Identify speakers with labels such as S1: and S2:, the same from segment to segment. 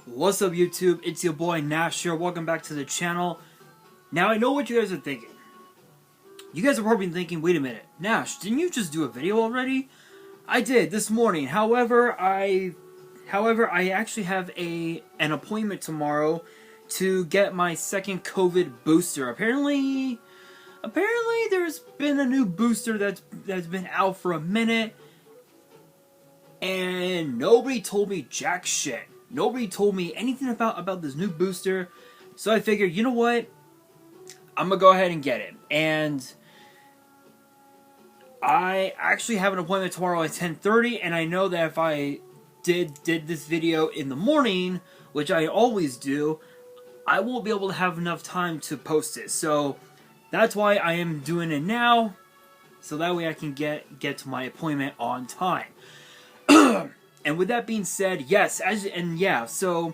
S1: What's up, YouTube? It's your boy Nash here. Welcome back to the channel. Now, I know what you guys are thinking. You guys are probably thinking, wait a minute, Nash, didn't you just do a video already? I did this morning. However, I actually have an appointment tomorrow to get my second COVID booster. Apparently there's been a new booster that's been out for a minute, and nobody told me jack shit. Nobody told me anything about this new booster, so I figured, you know what? I'm gonna go ahead and get it. And I actually have an appointment tomorrow at 10:30, and I know that if I did this video in the morning, which I always do, I won't be able to have enough time to post it. So that's why I am doing it now, so that way I can get to my appointment on time. And with that being said, yes, so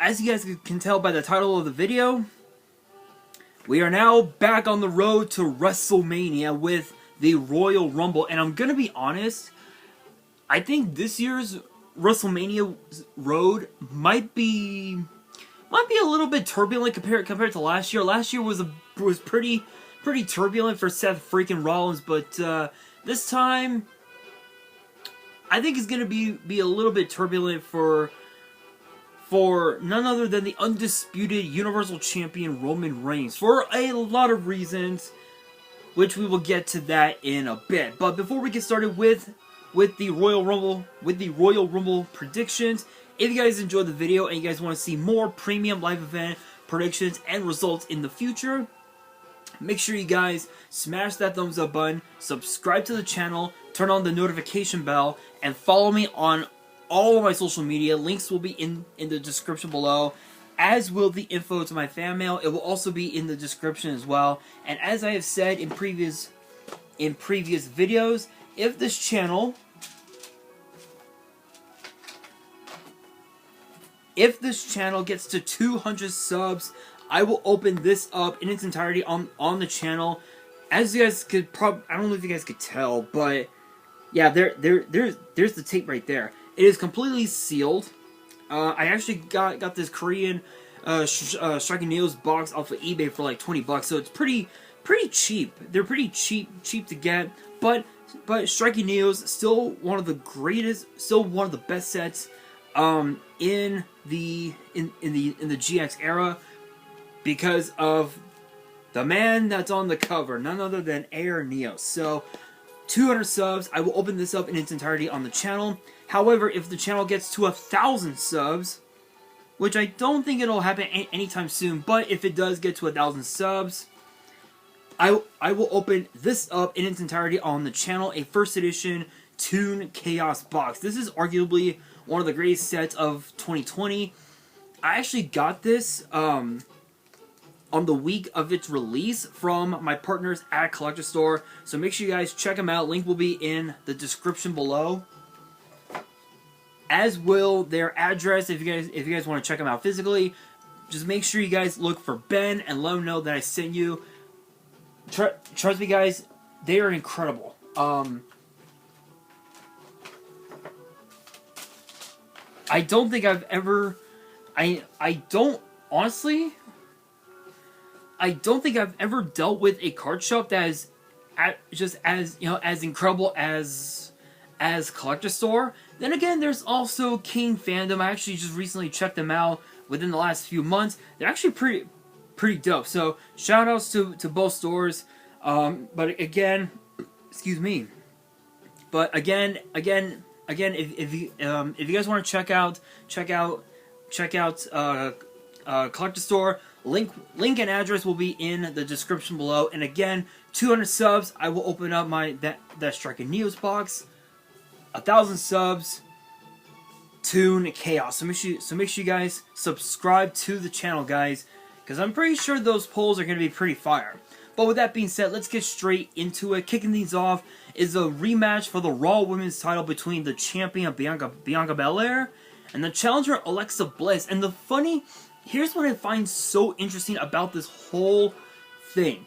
S1: as you guys can tell by the title of the video, we are now back on the road to WrestleMania with the Royal Rumble. And I'm gonna be honest, I think this year's WrestleMania road might be a little bit turbulent compared to last year. Last year was pretty turbulent for Seth freaking Rollins, but this time I think it's going to be a little bit turbulent for none other than the undisputed Universal Champion Roman Reigns, for a lot of reasons, which we will get to that in a bit. But before we get started with the Royal Rumble predictions, if you guys enjoyed the video and you guys want to see more premium live event predictions and results in the future, make sure you guys smash that thumbs up button, subscribe to the channel, turn on the notification bell, and follow me on all of my social media. Links will be in the description below, as will the info to my fan mail. It will also be in the description as well. And as I have said in previous videos, if this channel gets to 200 subs, I will open this up in its entirety on the channel. As you guys could I don't know if you guys could tell, but yeah, there's the tape right there. It is completely sealed. I actually got this Korean Striking Neos box off of eBay for like 20 bucks, so it's pretty cheap. They're pretty cheap to get, but Striking Neos still one of the greatest, still one of the best sets in the GX era, because of the man that's on the cover, none other than Air Neo. So 200 subs, I will open this up in its entirety on the channel. However, if the channel gets to 1,000 subs, which I don't think it'll happen anytime soon, but if it does get to 1,000 subs, I will open this up in its entirety on the channel, a first edition Toon Chaos box. This is arguably one of the greatest sets of 2020. I actually got this on the week of its release from my partners at Collector Store, so make sure you guys check them out. Link will be in the description below, as will their address. If you guys want to check them out physically, just make sure you guys look for Ben and let him know that I sent you. Trust me, guys, they are incredible. I don't think I've ever, honestly, I don't think I've ever dealt with a card shop that is just as incredible as Collector Store. Then again, there's also King Fandom. I actually just recently checked them out within the last few months. They're actually pretty dope. So shout outs to both stores. But again, excuse me. But again, if you guys want to check out Collector Store, link and address will be in the description below. And again, 200 subs, I will open up that Striking Neos box. 1,000 subs, Toon Chaos. So make sure you guys subscribe to the channel, guys, because I'm pretty sure those polls are going to be pretty fire. But with that being said, let's get straight into it. Kicking these off is a rematch for the Raw Women's title between the champion Bianca Belair and the challenger Alexa Bliss. And here's what I find so interesting about this whole thing.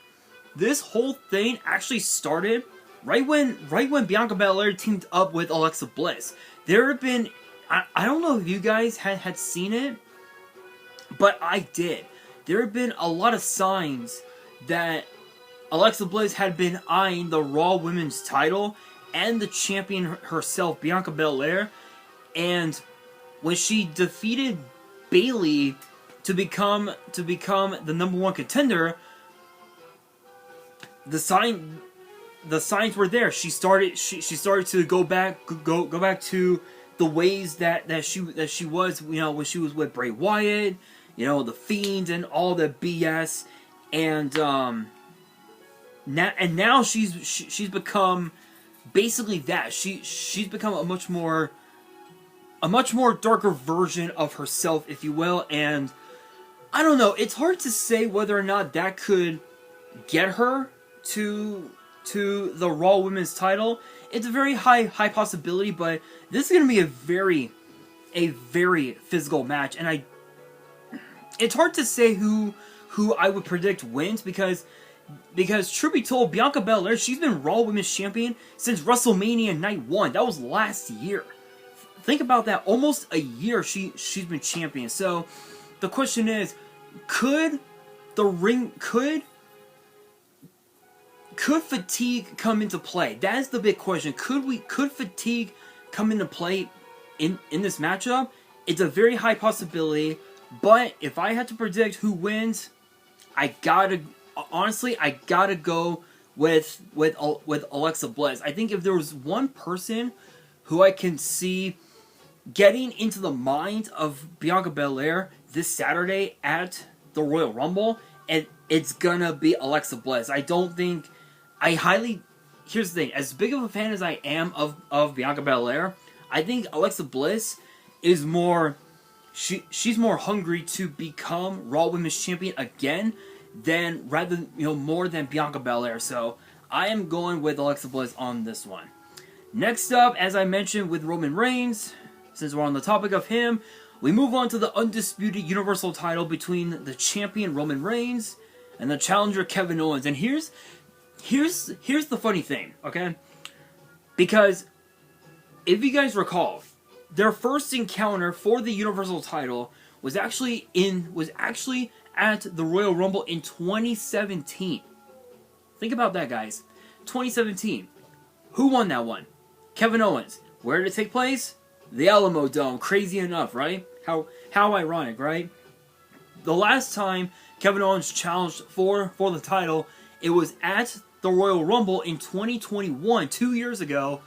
S1: This whole thing actually started right when Bianca Belair teamed up with Alexa Bliss. There have been I don't know if you guys had seen it, but I did. There have been a lot of signs that Alexa Bliss had been eyeing the Raw Women's title and the champion herself, Bianca Belair, and when she defeated Bayley to become the #1 contender, the signs were there. She started to go back to the ways that she was, when she was with Bray Wyatt, the Fiend and all the BS, and now she's become basically that. She's become a much more darker version of herself, if you will, and I don't know. It's hard to say whether or not that could get her to the Raw Women's title. It's a very high possibility, but this is going to be a very physical match, and it's hard to say who I would predict wins because truth be told, Bianca Belair, she's been Raw Women's Champion since WrestleMania Night 1. That was last year. Think about that. Almost a year she's been champion. So the question is, could fatigue come into play? That is the big question. Could fatigue come into play in this matchup? It's a very high possibility, but if I had to predict who wins, I gotta go with Alexa Bliss. I think if there was one person who I can see getting into the mind of Bianca Belair this Saturday at the Royal Rumble, and it's gonna be Alexa Bliss. Here's the thing, as big of a fan as I am of Bianca Belair, I think Alexa Bliss is more, she's more hungry to become Raw Women's Champion again more than Bianca Belair. So I am going with Alexa Bliss on this one. Next up, as I mentioned with Roman Reigns, since we're on the topic of him, we move on to the undisputed Universal title between the champion Roman Reigns and the challenger Kevin Owens. And here's the funny thing, okay? Because if you guys recall, their first encounter for the Universal title was actually at the Royal Rumble in 2017. Think about that, guys. 2017. Who won that one? Kevin Owens. Where did it take place? The Alamo Dome. Crazy enough, right? How ironic, right? The last time Kevin Owens challenged for the title, it was at the Royal Rumble in 2021, 2 years ago,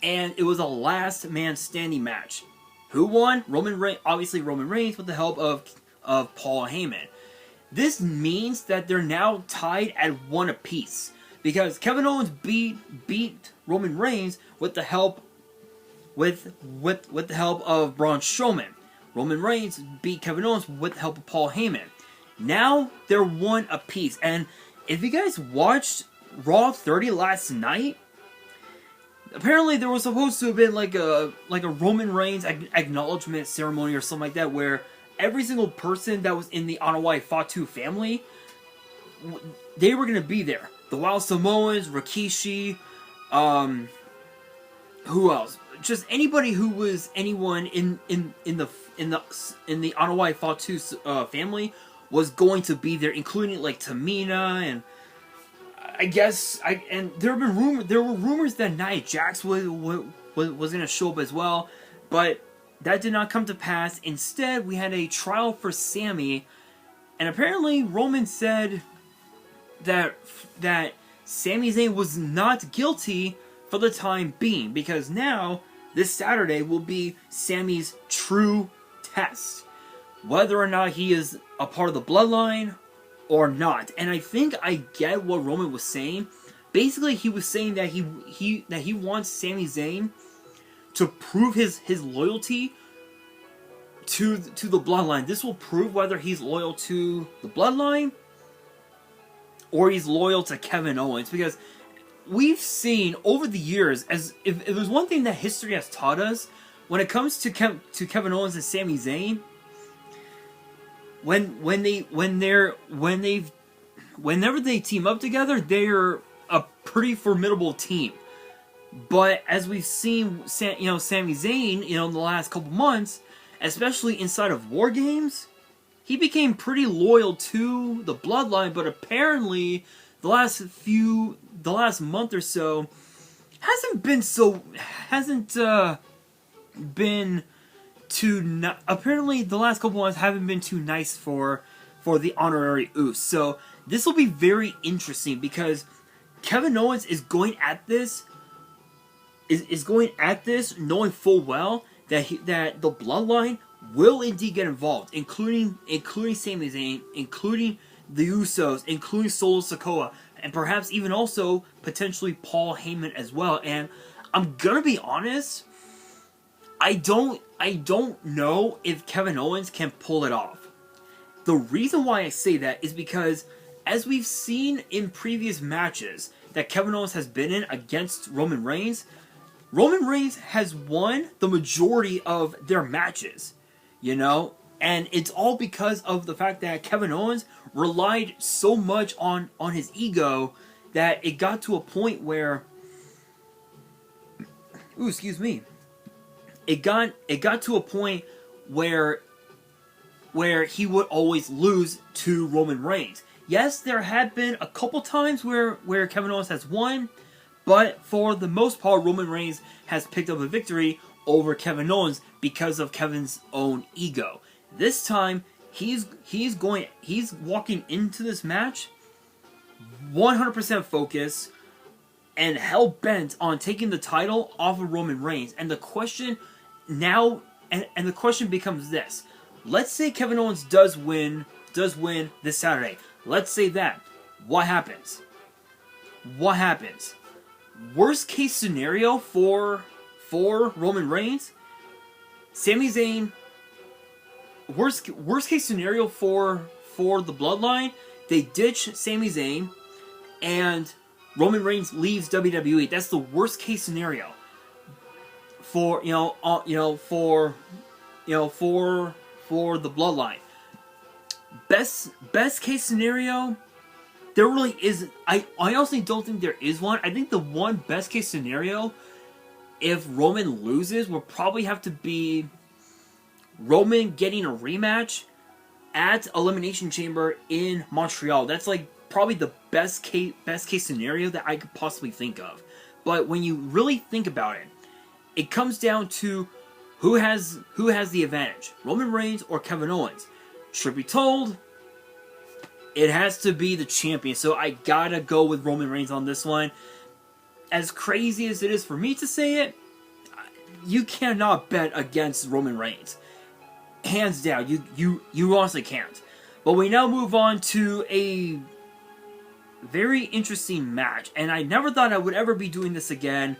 S1: and it was a last man standing match. Who won? Obviously Roman Reigns, with the help of Paul Heyman. This means that they're now tied at 1 apiece, because Kevin Owens beat Roman Reigns with the help of Braun Strowman. Roman Reigns beat Kevin Owens with the help of Paul Heyman. Now they're 1 apiece, and if you guys watched Raw 30 last night, apparently there was supposed to have been like a Roman Reigns acknowledgement ceremony or something like that, where every single person that was in the Anoa'i Fatu family, they were going to be there. The Wild Samoans, Rikishi, who else? Just anybody who was anyone in the Anoa'i Fatu family was going to be there, including like Tamina, and there were rumors that Nia Jax was going to show up as well, but that did not come to pass. Instead, we had a trial for Sami, and apparently Roman said that Sami Zayn was not guilty for the time being, because now this Saturday will be Sami's true test, whether or not he is a part of the bloodline or not. And I think I get what Roman was saying. Basically, he was saying that he wants Sami Zayn to prove his loyalty to the bloodline. This will prove whether he's loyal to the bloodline or he's loyal to Kevin Owens, because we've seen over the years, as if there's one thing that history has taught us when it comes to Kevin Owens and Sami Zayn, whenever they team up together, they're a pretty formidable team. But as we've seen, Sami Zayn, in the last couple months, especially inside of War Games, he became pretty loyal to the Bloodline. But apparently, the last month or so apparently the last couple months haven't been too nice for the honorary Usos. So this will be very interesting because Kevin Owens is going at this knowing full well that the Bloodline will indeed get involved, including Sami Zayn, including the Usos, including Solo Sikoa, and perhaps even also potentially Paul Heyman as well. And I'm gonna be honest, I don't know if Kevin Owens can pull it off. The reason why I say that is because, as we've seen in previous matches that Kevin Owens has been in against Roman Reigns has won the majority of their matches, and it's all because of the fact that Kevin Owens relied so much on his ego that it got to a point where, it got to a point where he would always lose to Roman Reigns. Yes, there have been a couple times where Kevin Owens has won, but for the most part, Roman Reigns has picked up a victory over Kevin Owens because of Kevin's own ego. This time, he's walking into this match 100% focused and hell-bent on taking the title off of Roman Reigns. And the question now, and the question becomes this: let's say Kevin Owens does win this Saturday. Let's say that. What happens? What happens? Worst case scenario for Roman Reigns, Sami Zayn. Worst case scenario for the Bloodline, they ditch Sami Zayn, and Roman Reigns leaves WWE. That's the worst case scenario for for the Bloodline. Best case scenario, there really isn't. I honestly don't think there is one. I think the one best case scenario, if Roman loses, will probably have to be Roman getting a rematch at Elimination Chamber in Montreal. That's like probably the best case scenario that I could possibly think of. But when you really think about it, it comes down to who has the advantage, Roman Reigns or Kevin Owens. Truth be told, it has to be the champion. So I gotta go with Roman Reigns on this one. As crazy as it is for me to say it, you cannot bet against Roman Reigns. Hands down, you honestly can't. But we now move on to a very interesting match, and I never thought I would ever be doing this again,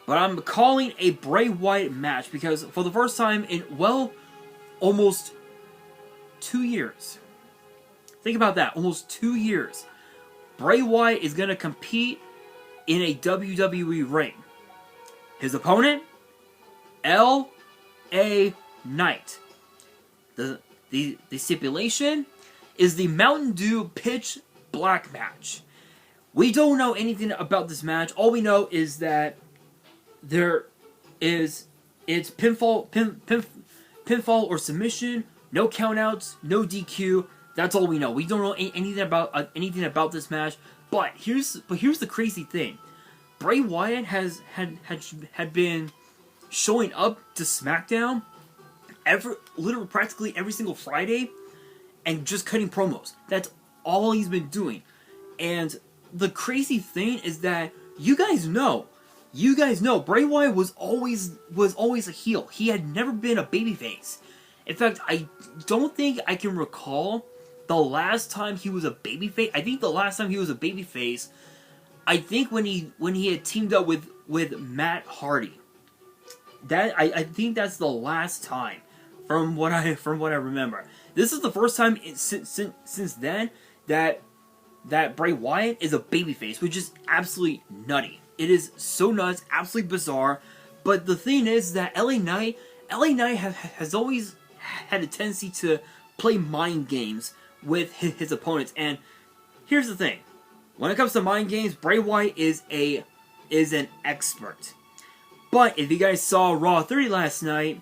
S1: but I'm calling a Bray Wyatt match because for the first time in, almost 2 years. Think about that, almost 2 years. Bray Wyatt is going to compete in a WWE ring. His opponent, L.A. Knight. The stipulation is the Mountain Dew Pitch Black match. We don't know anything about this match. All we know is that it's pinfall or submission, no countouts, no DQ. That's all we know. We don't know anything about this match. But here's the crazy thing: Bray Wyatt had been showing up to SmackDown literally practically every single Friday and just cutting promos. That's all he's been doing. And the crazy thing is that you guys know Bray Wyatt was always a heel. He had never been a babyface. In fact, I don't think I can recall the last time he was a babyface. I think the last time he was a babyface, I think when he had teamed up with Matt Hardy. That I think that's the last time, from what I remember. This is the first time since then that Bray Wyatt is a babyface, which is absolutely nutty. It is so nuts, absolutely bizarre. But the thing is that LA Knight has always had a tendency to play mind games with his opponents. And here's the thing: when it comes to mind games, Bray Wyatt is a is an expert. But if you guys saw Raw 30 last night,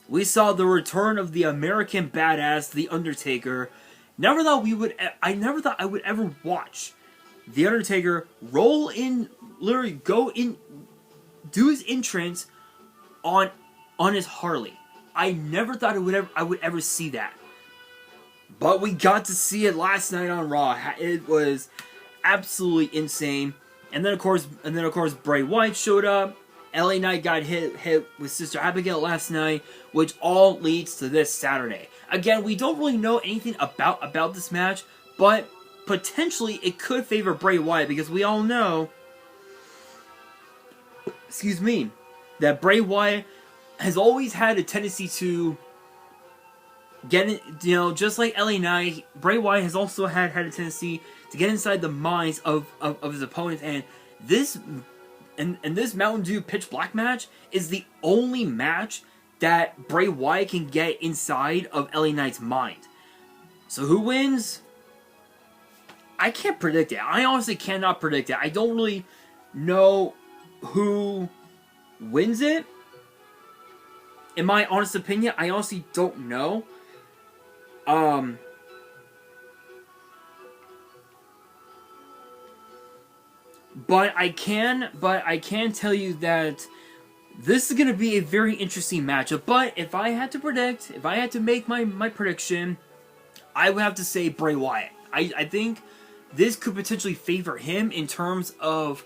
S1: we saw the return of the American Badass, The Undertaker. I never thought I would ever watch The Undertaker roll in, literally go in, do his entrance on his Harley. I never thought I would ever see that. But we got to see it last night on Raw. It was absolutely insane. And then of course Bray Wyatt showed up. LA Knight got hit with Sister Abigail last night, which all leads to this Saturday. Again, we don't really know anything about this match, but potentially it could favor Bray Wyatt because we all know, excuse me, that Bray Wyatt has always had a tendency to get in, you know, just like LA Knight, Bray Wyatt has also had a tendency to get inside the minds of his opponents, and this Mountain Dew Pitch Black match is the only match that Bray Wyatt can get inside of LA Knight's mind. So who wins? I can't predict it. I honestly cannot predict it. I don't really know who wins it. In my honest opinion, I honestly don't know. But I can tell you that this is going to be a very interesting matchup. But if I had to predict, if I had to make my prediction, I would have to say Bray Wyatt. I think this could potentially favor him in terms of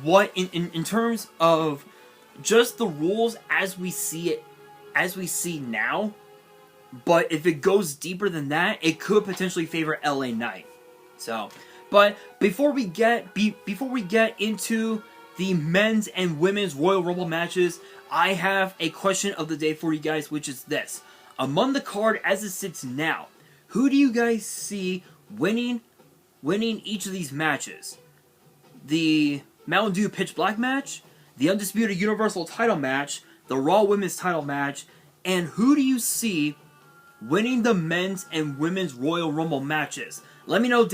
S1: in terms of just the rules as we see it, as we see now. But if it goes deeper than that, it could potentially favor LA Knight. So, but before we get into the men's and women's Royal Rumble matches, I have a question of the day for you guys, which is this: among the card as it sits now, who do you guys see winning each of these matches? The Mountain Dew Pitch Black match, the Undisputed Universal title match, the Raw Women's title match, and who do you see winning the men's and women's Royal Rumble matches? Let me know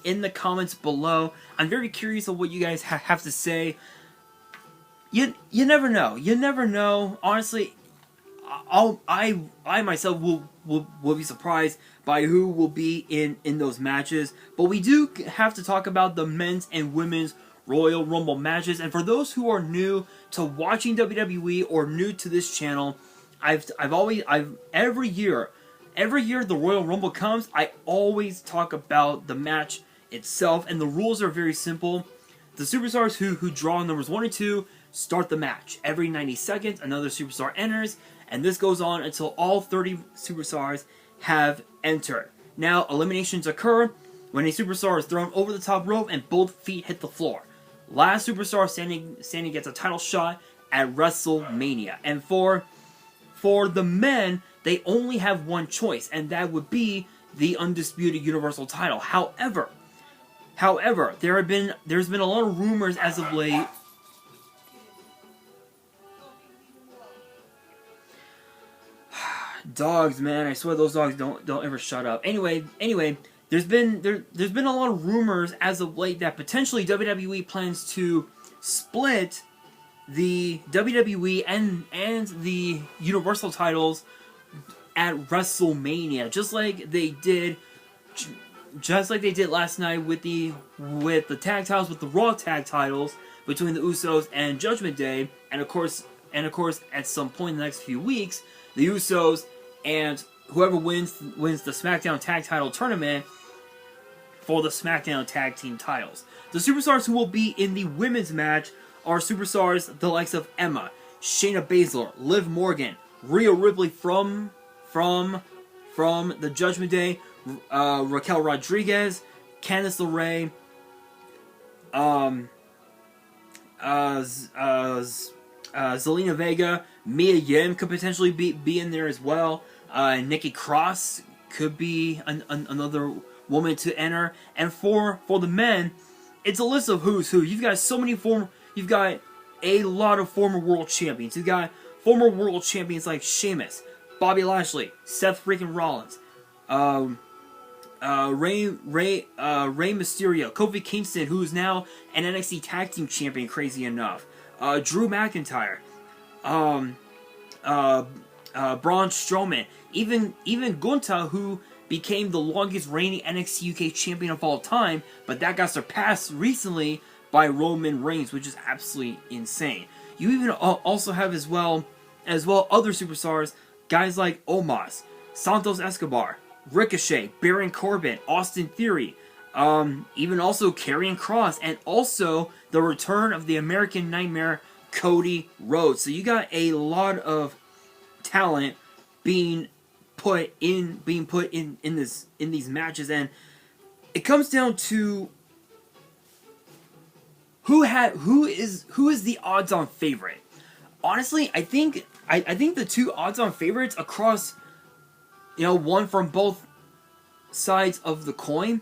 S1: in the comments below. I'm very curious of what you guys have to say. You never know. You never know. Honestly, I myself will be surprised by who will be in those matches. But we do have to talk about the men's and women's Royal Rumble matches. And for those who are new to watching WWE or new to this channel, every year the Royal Rumble comes, I always talk about the match itself, and the rules are very simple. The superstars who draw numbers 1 and 2 start the match. Every 90 seconds, another superstar enters, and this goes on until all 30 superstars have entered. Now, eliminations occur when a superstar is thrown over the top rope and both feet hit the floor. Last superstar standing gets a title shot at WrestleMania. And for the men, they only have one choice, and that would be the Undisputed Universal title. However, there's been a lot of rumors as of late. Dogs, man, I swear those dogs don't ever shut up. Anyway, there's been a lot of rumors as of late that potentially WWE plans to split the WWE and the Universal titles at WrestleMania, just like they did last night with the tag titles, with the Raw tag titles between the Usos and Judgment Day, and of course at some point in the next few weeks, the Usos and whoever wins the SmackDown Tag Title Tournament for the SmackDown Tag Team titles. The superstars who will be in the women's match are superstars the likes of Emma, Shayna Baszler, Liv Morgan, Rhea Ripley from the Judgment Day, Raquel Rodriguez, Candice LeRae, Zelina Vega, Mia Yim could potentially be in there as well. Nikki Cross could be another woman to enter. And for the men, it's a list of who's who. You've got a lot of former world champions. You've got former world champions like Sheamus, Bobby Lashley, Seth freaking Rollins, Mysterio, Kofi Kingston, who is now an NXT Tag Team Champion, crazy enough. Drew McIntyre, Braun Strowman, even Gunther, who became the longest reigning NXT UK champion of all time, but that got surpassed recently by Roman Reigns, which is absolutely insane. You even also have as well other superstars, guys like Omos, Santos Escobar, Ricochet, Baron Corbin, Austin Theory, even also Karrion Kross, and also the return of the American Nightmare, Cody Rhodes. So you got a lot of talent being put in these matches, and it comes down to who is the odds-on favorite. Honestly, I think the two odds-on favorites across, one from both sides of the coin,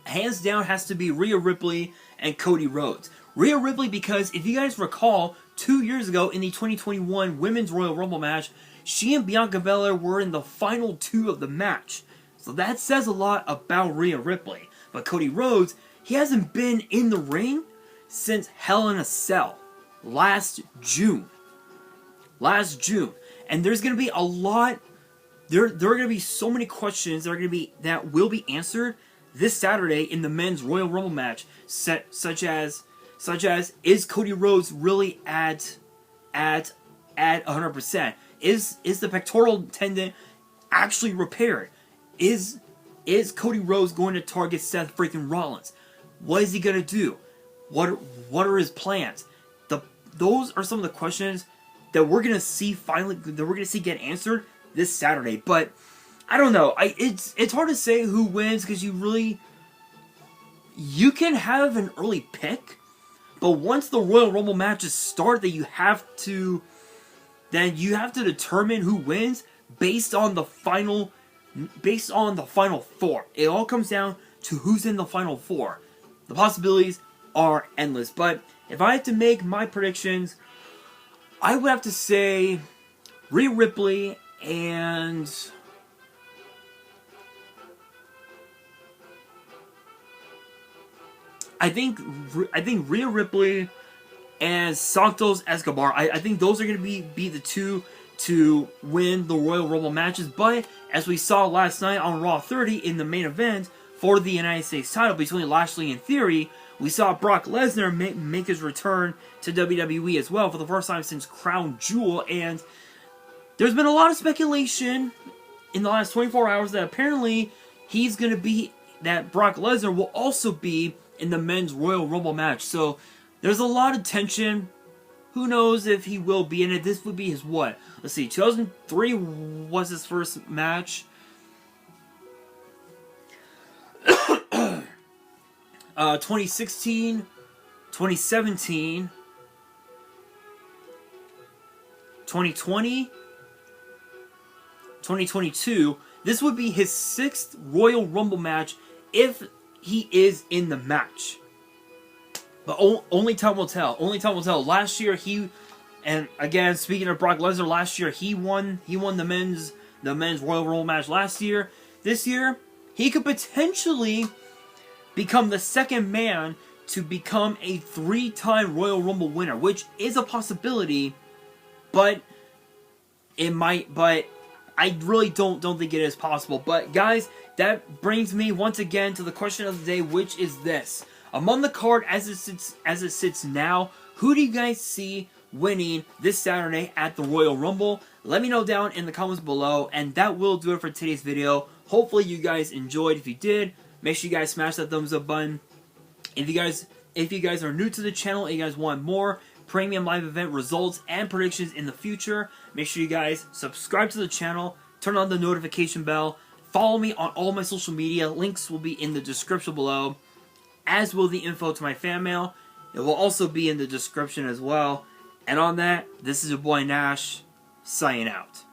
S1: hands down has to be Rhea Ripley and Cody Rhodes. Rhea Ripley, because if you guys recall, 2 years ago in the 2021 Women's Royal Rumble match, she and Bianca Belair were in the final two of the match. So that says a lot about Rhea Ripley. But Cody Rhodes, he hasn't been in the ring since Hell in a Cell last June. And there's going to be a lot, there are going to be so many questions that will be answered this Saturday in the Men's Royal Rumble match, such as is Cody Rhodes really at 100%? Is the pectoral tendon actually repaired? Is Cody Rhodes going to target Seth freaking Rollins? What is he going to do? What are his plans? Those are some of the questions that we're going to see get answered this Saturday. But I don't know. It's hard to say who wins, because you can have an early pick, but once the Royal Rumble matches start, then you have to determine who wins based on the final four. It all comes down to who's in the final four. The possibilities are endless, but if I had to make my predictions, I would have to say Rhea Ripley and I think Rhea Ripley and Santos Escobar. I think those are going to be the two to win the Royal Rumble matches. But as we saw last night on Raw 30 in the main event for the United States title between Lashley and Theory, we saw Brock Lesnar make his return to WWE as well for the first time since Crown Jewel. And there's been a lot of speculation in the last 24 hours that apparently that Brock Lesnar will also be in the Men's Royal Rumble match. So there's a lot of tension. Who knows if he will be in it? This would be his what? Let's see. 2003 was his first match. 2016, 2017, 2020, 2022. This would be his 6th Royal Rumble match if he is in the match. But only time will tell. Only time will tell. Last year and again, speaking of Brock Lesnar, last year he won the men's Royal Rumble match last year. This year, he could potentially become the second man to become a 3-time Royal Rumble winner, which is a possibility, but I really don't think it is possible. But guys, that brings me once again to the question of the day, which is this: among the card as it sits now, who do you guys see winning this Saturday at the Royal Rumble? Let me know down in the comments below, and that will do it for today's video. Hopefully you guys enjoyed. If you did, make sure you guys smash that thumbs up button. If you guys are new to the channel and you guys want more premium live event results and predictions in the future, make sure you guys subscribe to the channel, turn on the notification bell, follow me on all my social media. Links will be in the description below, as will the info to my fan mail. It will also be in the description as well. And on that, this is your boy Nash, signing out.